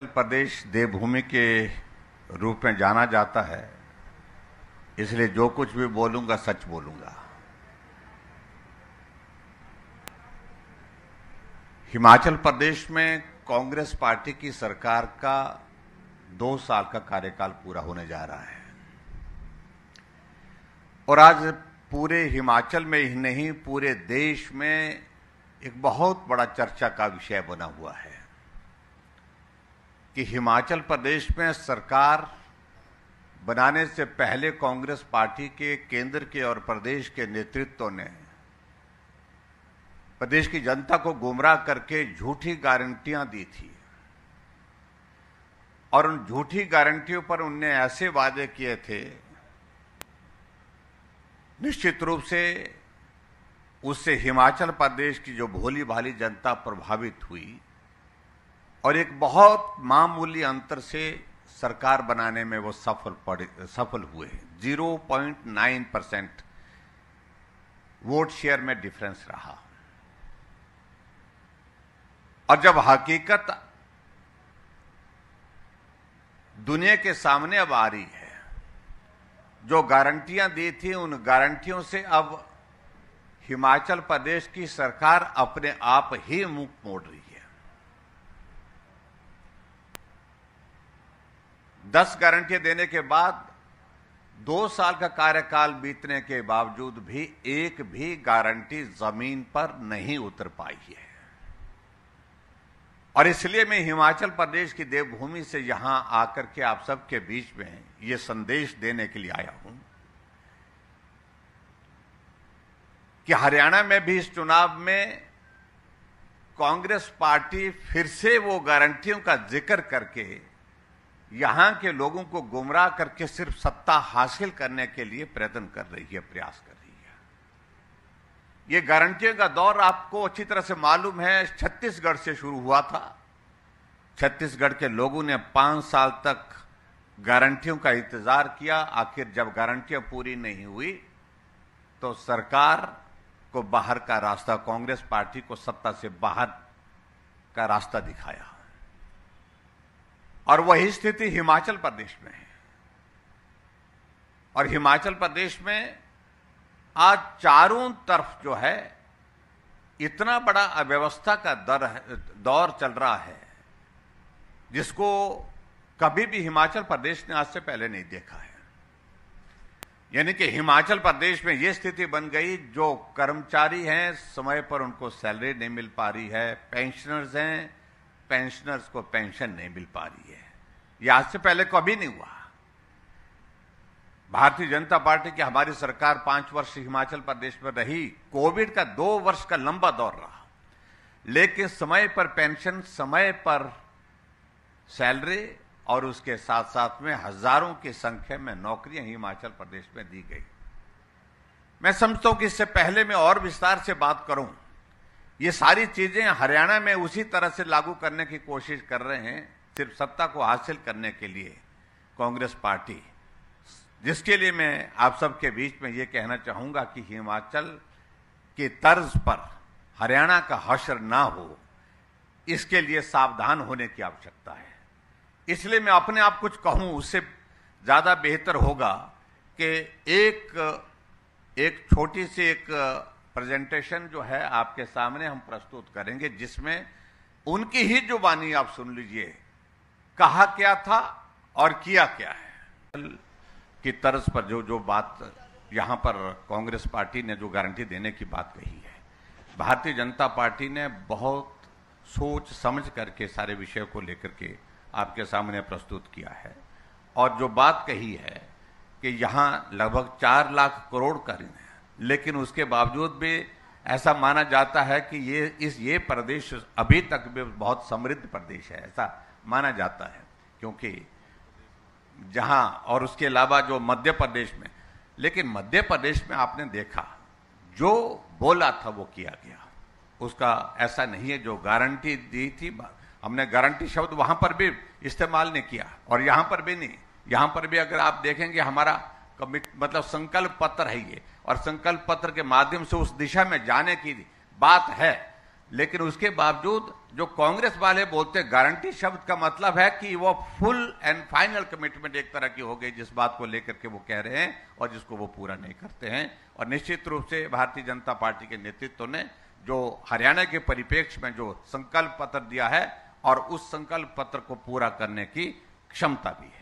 प्रदेश देवभूमि के रूप में जाना जाता है, इसलिए जो कुछ भी बोलूंगा सच बोलूंगा। हिमाचल प्रदेश में कांग्रेस पार्टी की सरकार का 2 साल का कार्यकाल पूरा होने जा रहा है और आज पूरे हिमाचल में ही नहीं पूरे देश में एक बहुत बड़ा चर्चा का विषय बना हुआ है कि हिमाचल प्रदेश में सरकार बनाने से पहले कांग्रेस पार्टी के केंद्र के और प्रदेश के नेतृत्व ने प्रदेश की जनता को गुमराह करके झूठी गारंटियां दी थी और उन झूठी गारंटियों पर उनने ऐसे वादे किए थे, निश्चित रूप से उससे हिमाचल प्रदेश की जो भोली भाली जनता प्रभावित हुई और एक बहुत मामूली अंतर से सरकार बनाने में वो सफल हुए। 0.9% वोट शेयर में डिफरेंस रहा। और जब हकीकत दुनिया के सामने अब आ रही है, जो गारंटियां दी थी उन गारंटियों से अब हिमाचल प्रदेश की सरकार अपने आप ही मुंह मोड़ रही है। 10 गारंटियां देने के बाद 2 साल का कार्यकाल बीतने के बावजूद भी एक भी गारंटी जमीन पर नहीं उतर पाई है। और इसलिए मैं हिमाचल प्रदेश की देवभूमि से यहां आकर के आप सबके बीच में यह संदेश देने के लिए आया हूं कि हरियाणा में भी इस चुनाव में कांग्रेस पार्टी फिर से वो गारंटियों का जिक्र करके यहां के लोगों को गुमराह करके सिर्फ सत्ता हासिल करने के लिए प्रयत्न कर रही है, प्रयास कर रही है। यह गारंटियों का दौर आपको अच्छी तरह से मालूम है, छत्तीसगढ़ से शुरू हुआ था। छत्तीसगढ़ के लोगों ने 5 साल तक गारंटियों का इंतजार किया। आखिर जब गारंटियां पूरी नहीं हुई तो सरकार को बाहर का रास्ता, कांग्रेस पार्टी को सत्ता से बाहर का रास्ता दिखाया और वही स्थिति हिमाचल प्रदेश में है। और हिमाचल प्रदेश में आज चारों तरफ जो है इतना बड़ा अव्यवस्था का दौर चल रहा है जिसको कभी भी हिमाचल प्रदेश ने आज से पहले नहीं देखा है। यानी कि हिमाचल प्रदेश में यह स्थिति बन गई, जो कर्मचारी हैं समय पर उनको सैलरी नहीं मिल पा रही है, पेंशनर्स हैं पेंशनर्स को पेंशन नहीं मिल पा रही है। यह आज से पहले कभी नहीं हुआ। भारतीय जनता पार्टी की हमारी सरकार 5 वर्ष हिमाचल प्रदेश में रही। कोविड का 2 वर्ष का लंबा दौर रहा, लेकिन समय पर पेंशन, समय पर सैलरी और उसके साथ साथ में हजारों की संख्या में नौकरियां हिमाचल प्रदेश में दी गई। मैं समझता हूं कि इससे पहले मैं और विस्तार से बात करूं, ये सारी चीजें हरियाणा में उसी तरह से लागू करने की कोशिश कर रहे हैं, सिर्फ सत्ता को हासिल करने के लिए कांग्रेस पार्टी, जिसके लिए मैं आप सबके बीच में ये कहना चाहूंगा कि हिमाचल की तर्ज पर हरियाणा का हश्र ना हो, इसके लिए सावधान होने की आवश्यकता है। इसलिए मैं अपने आप कुछ कहूं उससे ज्यादा बेहतर होगा कि एक छोटी सी एक प्रेजेंटेशन जो है आपके सामने हम प्रस्तुत करेंगे, जिसमें उनकी ही जुबानी आप सुन लीजिए, कहा क्या था और किया क्या है। की तर्ज पर जो बात यहां पर कांग्रेस पार्टी ने जो गारंटी देने की बात कही है, भारतीय जनता पार्टी ने बहुत सोच समझ करके सारे विषय को लेकर के आपके सामने प्रस्तुत किया है। और जो बात कही है कि यहां लगभग 4 लाख करोड़ का ऋण है, लेकिन उसके बावजूद भी ऐसा माना जाता है कि ये प्रदेश अभी तक भी बहुत समृद्ध प्रदेश है, ऐसा माना जाता है। क्योंकि जहां, और उसके अलावा जो मध्य प्रदेश में, लेकिन मध्य प्रदेश में आपने देखा जो बोला था वो किया गया, उसका ऐसा नहीं है। जो गारंटी दी थी, हमने गारंटी शब्द वहां पर भी इस्तेमाल नहीं किया और यहां पर भी नहीं। यहां पर भी अगर आप देखेंगे हमारा मतलब संकल्प पत्र है ये, और संकल्प पत्र के माध्यम से उस दिशा में जाने की बात है, लेकिन उसके बावजूद जो कांग्रेस वाले बोलते गारंटी शब्द का मतलब है कि वो फुल एंड फाइनल कमिटमेंट एक तरह की हो गई, जिस बात को लेकर के वो कह रहे हैं और जिसको वो पूरा नहीं करते हैं। और निश्चित रूप से भारतीय जनता पार्टी के नेतृत्व ने जो हरियाणा के परिप्रेक्ष्य में जो संकल्प पत्र दिया है और उस संकल्प पत्र को पूरा करने की क्षमता भी है।